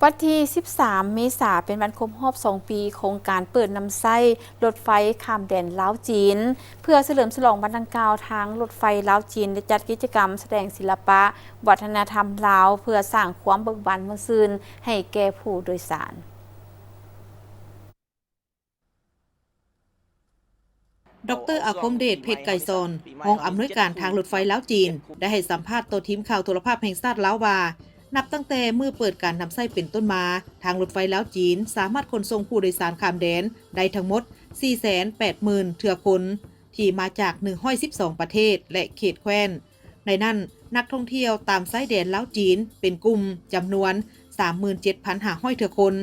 วันที่ 13 เมษายนเป็นวันครบรอบ 2 ปีโครงการเปิดน้ำไส้รถไฟข้ามแดนลาวจีนเพื่อเฉลิมฉลองวันดังกล่าวทางรถไฟลาวจีนได้จัดกิจกรรมแสดงศิลปะวัฒนธรรมลาวเพื่อสร้างความเบิกบานเมื่อซื่นให้แก่ผู้โดยสารดร.อาคมเดช เพชรไก่ซอนรองอำนวยการทางรถไฟลาวจีนได้ให้สัมภาษณ์ต่อทีมข่าวโทรภาพแห่งชาติลาวว่านับตั้งแต่เมื่อเปิดการนำไส้เป็นต้นมาทางรถไฟลาวจีนสามารถขนส่งผู้โดยสารข้ามแดนได้ทั้งหมด 480,000 เทื่อคนที่มาจาก112ประเทศและเขตแคว้นในนั้นนักท่องเที่ยวตามไส้แดนลาวจีนเป็นกลุ่มจำนวน 37,500 เทื่อคน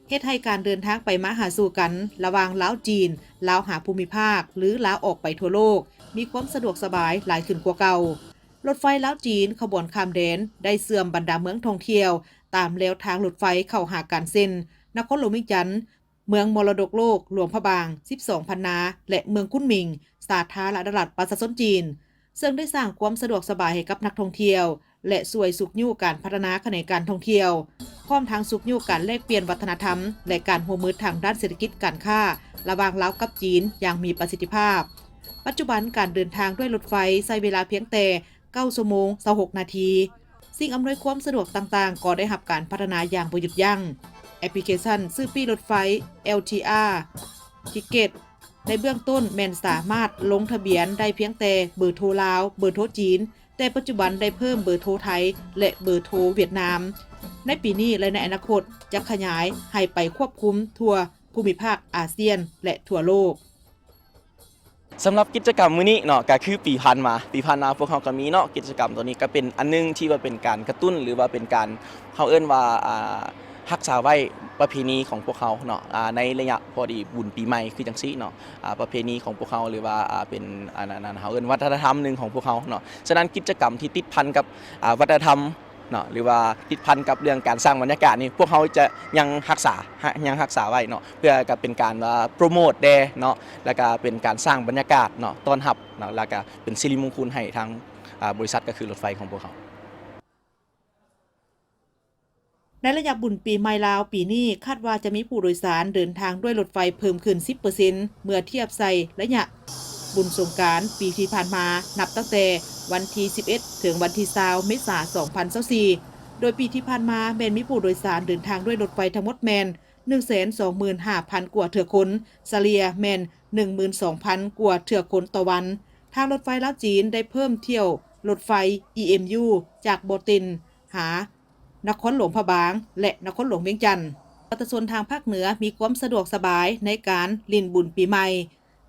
เฮ็ดให้การเดินทางไปมาหาสู่กันระหว่างลาวจีนลาวหาภูมิภาคหรือลาวออกไปทั่วโลกมีความสะดวกสบายหลายขึ้นกว่าเก่ารถไฟลาวจีนขบวนข้ามแดนได้เสื่อมบรรดาเมืองท่องเที่ยวตามแนวทางรถไฟเข้าหากันเส้นนครหลวงเวียงจันทน์เมืองมรดกโลกหลวงพระบาง12 พันนาและเมืองคุ้นหมิงสาธารณรัฐประชาชนจีนซึ่งได้สร้างความสะดวกสบายให้กับนักท่องเที่ยวและช่วยสุขยู่การพัฒนาแขนงการท่องเที่ยวพร้อมทั้งสุขยู่การแลกเปลี่ยนวัฒนธรรมและการร่วมมือทางด้านเศรษฐกิจการค้าระหว่างลาวกับจีนอย่างมีประสิทธิภาพปัจจุบันการเดินทางด้วยรถไฟใช้เวลาเพียงแต่9 ชั่วโมง 26 นาทีสิ่งอำนวยความสะดวกต่างๆก็ได้รับการพัฒนาอย่างบ่หยุดยั้งแอปพลิเคชันซื้อปี้รถไฟ LTR Ticket ในเบื้องต้นแม่นสามารถลงทะเบียนได้เพียงแต่เบอร์โทรลาวเบอร์โทรจีนแต่ปัจจุบันได้เพิ่มเบอร์โทรไทยและเบอร์โทรเวียดนามในปีนี้และในอนาคตจะขยายให้ไปควบคุมทั่วภูมิภาคอาเซียนและทั่วโลกสำหรับกิจกรรมมื้อนี้เนาะก็คือปีผ่านมาพวกเขาก็มีเนาะกิจกรรมตัวนี้ก็เป็นอันนึงที่ว่าเป็นการกระตุ้นหรือว่าเป็นการเขาเอิ้นว่ารักษาไว้ประเพณีของพวกเขาเนาะในระยะพอดีบุญปีใหม่คือจังซี่เนาะประเพณีของพวกเขาหรือว่าเป็นเขาเอิ้นวัฒนธรรมนึงของพวกเขาเนาะฉะนั้นกิจกรรมที่ติดพันกับวัฒนธรรมเนาะหรือว่าติดพันกับเรื่องการสร้างบรรยากาศนี่พวกเขาจะยังรักษาไว้เนาะเพื่อก็เป็นการโปรโมทเนาะแล้วก็เป็นการสร้างบรรยากาศเนาะต้อนรับเนาะแล้วก็เป็นสิริมงคลให้ทางบริษัทก็คือรถไฟของพวกเขาในระยะบุญปีใหม่ลาวปีนี้คาดว่าจะมีผู้โดยสารเดินทางด้วยรถไฟเพิ่มขึ้น 10% เมื่อเทียบใส่ระยะบุญสงกรานต์ปีที่ผ่านมานับตั้งแต่วันที่ 11 ถึงวันที่ 20 เมษายน 2024 โดยปีที่ผ่านมาแม่นมีผู้โดยสารเดินทางด้วยรถไฟทั้งหมดแม่น 125,000 กว่าเทื่อคนเฉลี่ยแม่น 12,000 กว่าเทื่อคนต่อวันทางรถไฟลาวจีนได้เพิ่มเที่ยวรถไฟ EMU จากโบตินหานครหลวงพระบางและนครหลวงเวียงจันทน์ประชาชนทางภาคเหนือมีความสะดวกสบายในการลิ้นบุญปีใหม่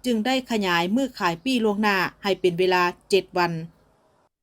จึงได้ขยายมื้อขายปี้ล่วงหน้าให้เป็นเวลา 7 วัน